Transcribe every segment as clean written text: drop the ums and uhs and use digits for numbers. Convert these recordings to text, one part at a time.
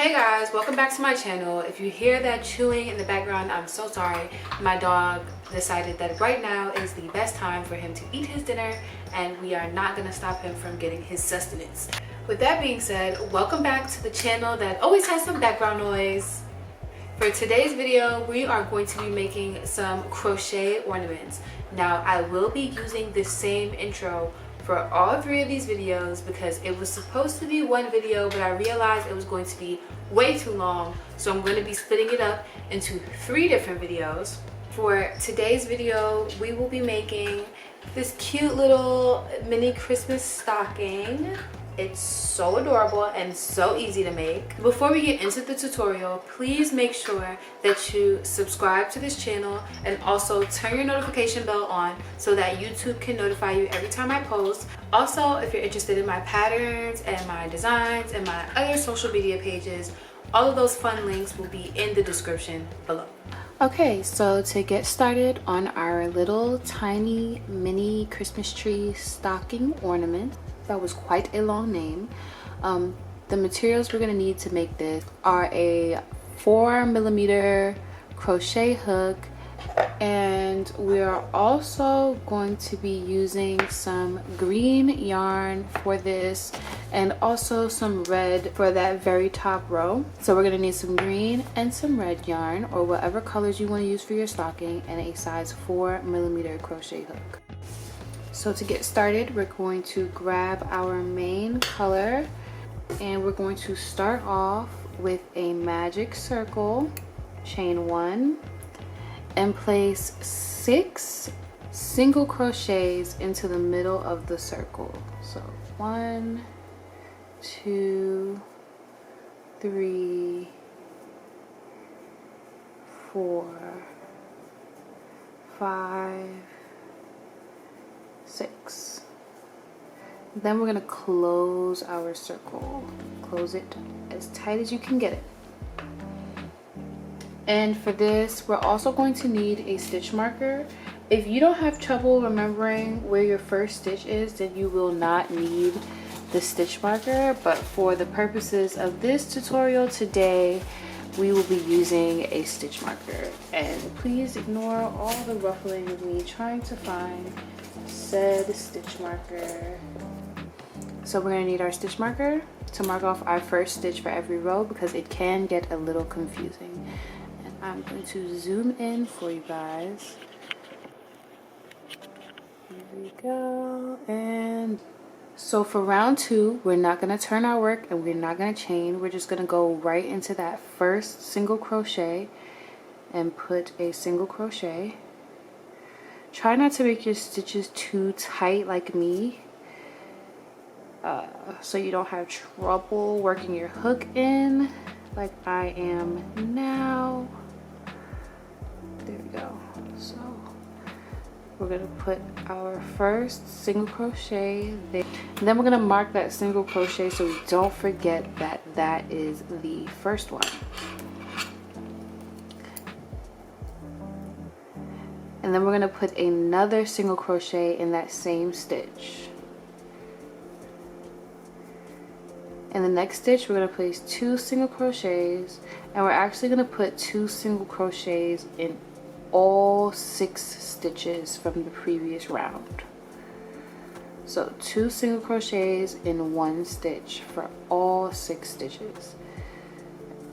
Hey guys, welcome back to my channel. If you hear that chewing in the background, I'm so sorry. My dog decided that right now is the best time for him to eat his dinner, and we are not going to stop him from getting his sustenance. With that being said, welcome back to the channel that always has some background noise. For today's video, we are going to be making some crochet ornaments. Now, I will be using the same intro for all three of these videos because it was supposed to be one video, but I realized it was going to be way too long, so I'm going to be splitting it up into 3 different videos. For today's video, we will be making this cute little mini Christmas stocking. It's so adorable and so easy to make. Before we get into the tutorial, please make sure that you subscribe to this channel and also turn your notification bell on so that YouTube can notify you every time I post. Also, if you're interested in my patterns and my designs and my other social media pages, all of those fun links will be in the description below. Okay, so to get started on our little tiny mini Christmas tree stocking ornament, that was quite a long name. The materials we're going to need to make this are a 4mm crochet hook, and we are also going to be using some green yarn for this and also some red for that very top row. So we're going to need some green and some red yarn, or whatever colors you want to use for your stocking, and a size 4mm crochet hook. So to get started, we're going to grab our main color and we're going to start off with a magic circle, chain 1, and place 6 single crochets into the middle of the circle. So 1, 2, 3, 4, 5, 6. Then we're going to close our circle. Close it as tight as you can get it. And for this, we're also going to need a stitch marker. If you don't have trouble remembering where your first stitch is, then you will not need the stitch marker. But for the purposes of this tutorial today, we will be using a stitch marker. And please ignore all the ruffling of me trying to find said stitch marker. So we're going to need our stitch marker to mark off our first stitch for every row because it can get a little confusing. And I'm going to zoom in for you guys. Here we go. And so for round 2, we're not going to turn our work and we're not going to chain. We're just going to go right into that first single crochet and put a single crochet. Try not to make your stitches too tight like me, so you don't have trouble working your hook in like I am now. There we go. So we're going to put our first single crochet there. And then we're going to mark that single crochet so we don't forget that that is the first one. And then we're going to put another single crochet in that same stitch. In the next stitch, we're going to place 2 single crochets, and we're actually going to put 2 single crochets in all 6 stitches from the previous round. So 2 single crochets in 1 stitch for all 6 stitches.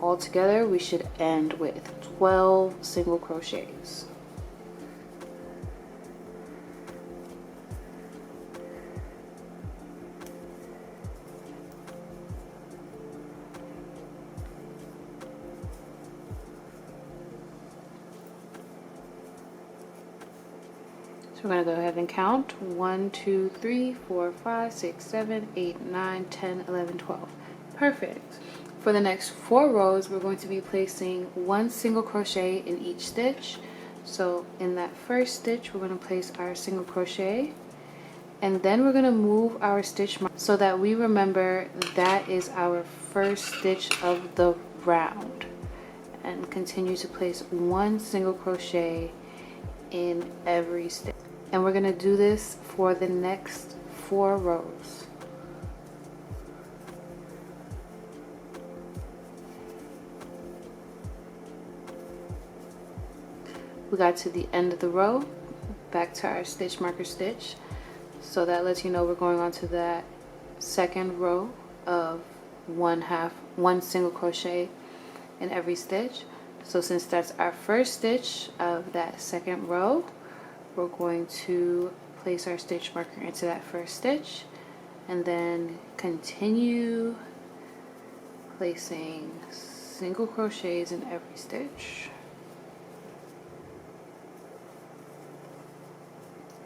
Altogether, we should end with 12 single crochets. We're going to go ahead and count 1, 2, 3, 4, 5, 6, 7, 8, 9, 10, 11, 12. Perfect. For the next 4 rows, we're going to be placing 1 single crochet in each stitch. So in that first stitch, we're going to place our single crochet, and then we're going to move our stitch mark so that we remember that is our first stitch of the round, and continue to place 1 single crochet in every stitch. And we're going to do this for the next 4 rows. we got to the end of the row, back to our stitch marker stitch. So that lets you know we're going on to that second row of one single crochet in every stitch. So since that's our first stitch of that second row, we're going to place our stitch marker into that first stitch and then continue placing single crochets in every stitch.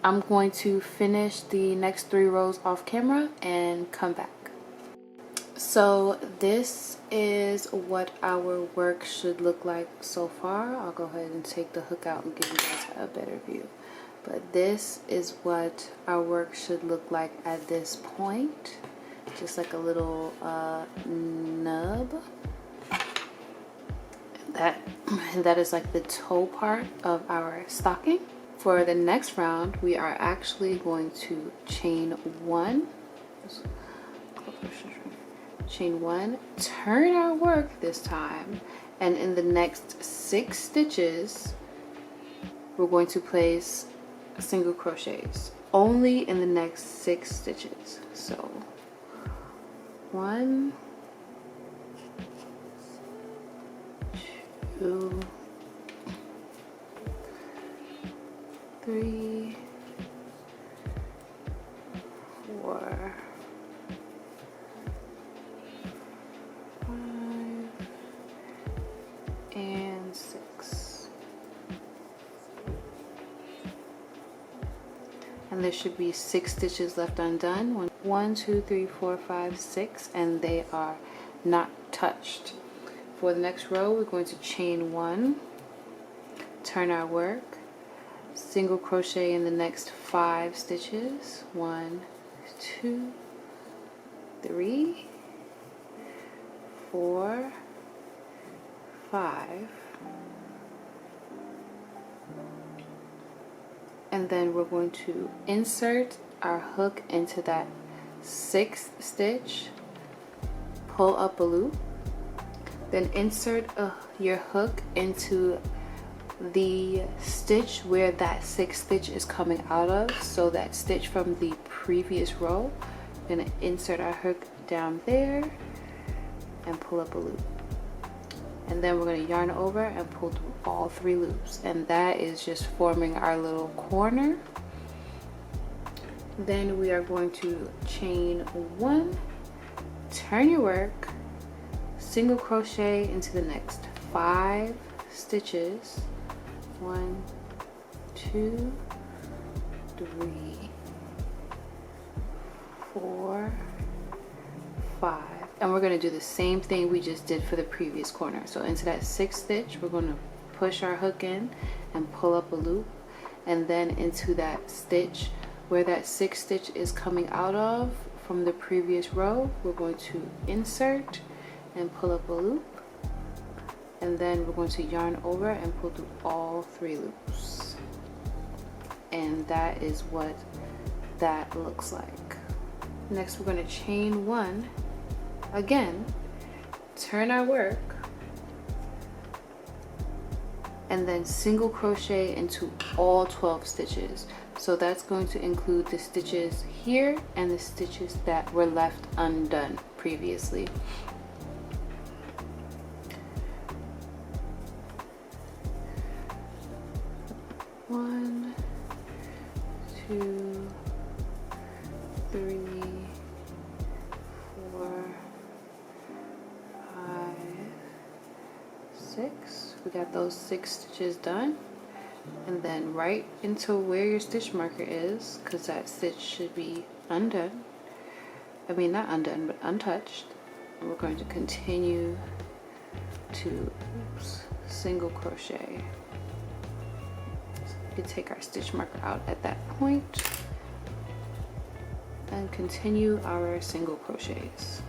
I'm going to finish the next 3 rows off camera and come back. So this is what our work should look like so far. I'll go ahead and take the hook out and give you guys a better view. But this is what our work should look like at this point. Just like a little nub. That is like the toe part of our stocking. For the next round, we are actually going to chain 1. Chain 1, turn our work this time, and in the next 6 stitches we're going to place single crochets only in the next 6 stitches. So 1, 2, 3, 4, 5, and 6. And there should be 6 stitches left undone. 1, 2, 3, 4, 5, 6, and they are not touched. For the next row, we're going to chain 1, turn our work, single crochet in the next 5 stitches. 1, 2, 3, 4, 5, and then we're going to insert our hook into that 6th stitch, pull up a loop, then insert your hook into the stitch where that 6th stitch is coming out of. So that stitch from the previous row, we're going to insert our hook down there and pull up a loop, and then we're going to yarn over and pull through all 3 loops, and that is just forming our little corner. Then we are going to chain 1, turn your work, single crochet into the next 5 stitches. 1, 2, 3, 4, 5, and we're going to do the same thing we just did for the previous corner. So into that 6th stitch, we're going to push our hook in and pull up a loop, and then into that stitch where that 6th stitch is coming out of from the previous row, we're going to insert and pull up a loop, and then we're going to yarn over and pull through all 3 loops, and that is what that looks like. Next, we're going to chain 1 again, turn our work, and then single crochet into all 12 stitches. So that's going to include the stitches here and the stitches that were left undone previously. One, 2, 3, 4, 5, 6. We got those 6 stitches done, and then right into where your stitch marker is, because that stitch should be undone. I mean, not undone, but untouched. And we're going to continue to single crochet. So we can take our stitch marker out at that point and continue our single crochets.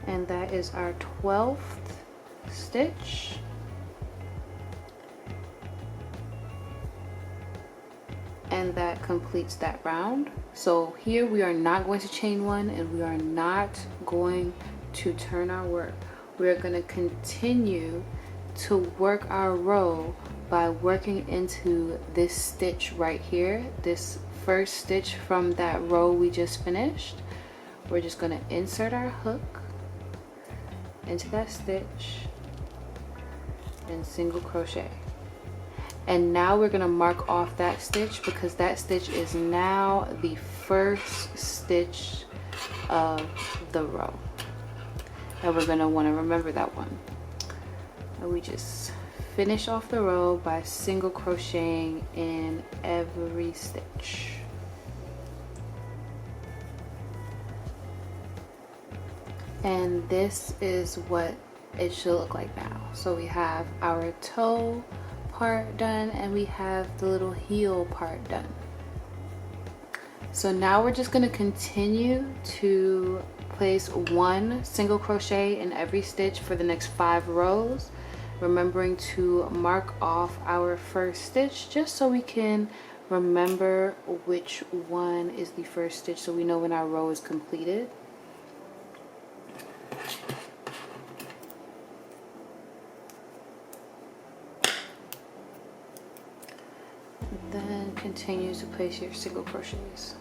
And that is our 12th stitch. And that completes that round. So here we are not going to chain one, and we are not going to turn our work. We are going to continue to work our row by working into this stitch right here, this first stitch from that row we just finished. We're just going to insert our hook into that stitch and single crochet. And now we're going to mark off that stitch, because that stitch is now the first stitch of the row, and we're going to want to remember that one. And we just finish off the row by single crocheting in every stitch. And this is what it should look like now. So we have our toe part done, and we have the little heel part done. So now we're just going to continue to place one single crochet in every stitch for the next 5 rows, remembering to mark off our first stitch just so we can remember which one is the first stitch, so we know when our row is completed. Then continue to place your single crochets.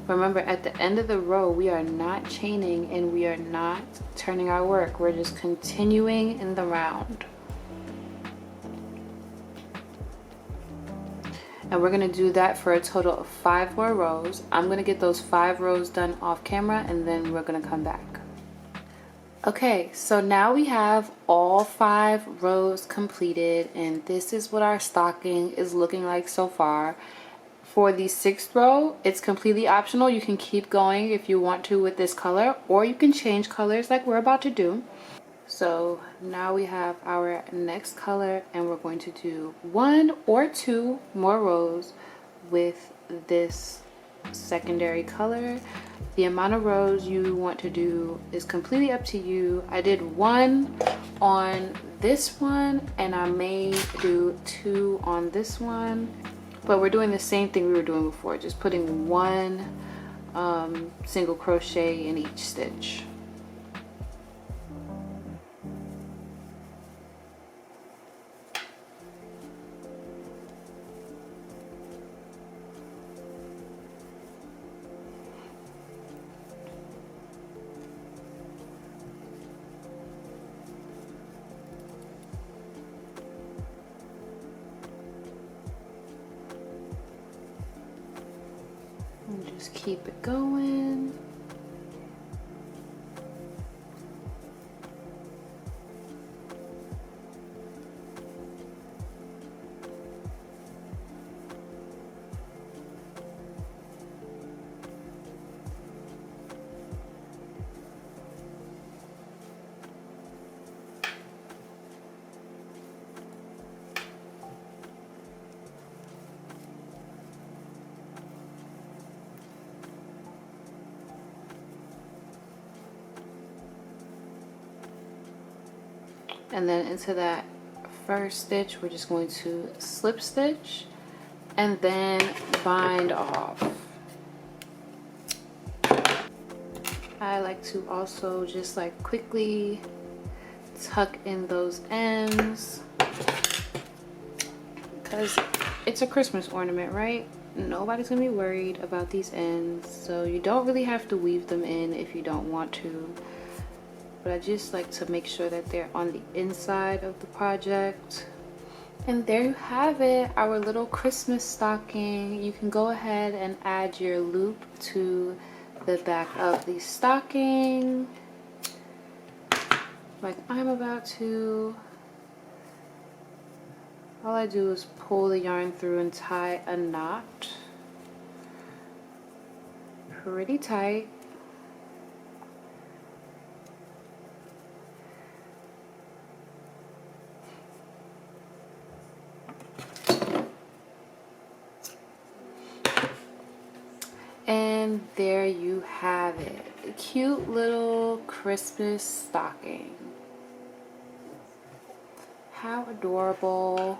Remember, at the end of the row, we are not chaining and we are not turning our work. We're just continuing in the round. And we're going to do that for a total of 5 more rows. I'm going to get those 5 rows done off camera, and then we're going to come back. Okay, so now we have all 5 rows completed, and this is what our stocking is looking like so far. For the 6th row, it's completely optional. You can keep going if you want to with this color, or you can change colors like we're about to do. So now we have our next color, and we're going to do 1 or 2 more rows with this secondary color. The amount of rows you want to do is completely up to you. I did 1 on this one, and I may do 2 on this one, but we're doing the same thing we were doing before, just putting 1 single crochet in each stitch. And just keep it going. And then into that first stitch, we're just going to slip stitch and then bind off. I like to also just like quickly tuck in those ends, because it's a Christmas ornament, right? Nobody's gonna be worried about these ends, so you don't really have to weave them in if you don't want to. But I just like to make sure that they're on the inside of the project. And there you have it, our little Christmas stocking. You can go ahead and add your loop to the back of the stocking, like I'm about to. All I do is pull the yarn through and tie a knot pretty tight. And there you have it. A cute little Christmas stocking. How adorable.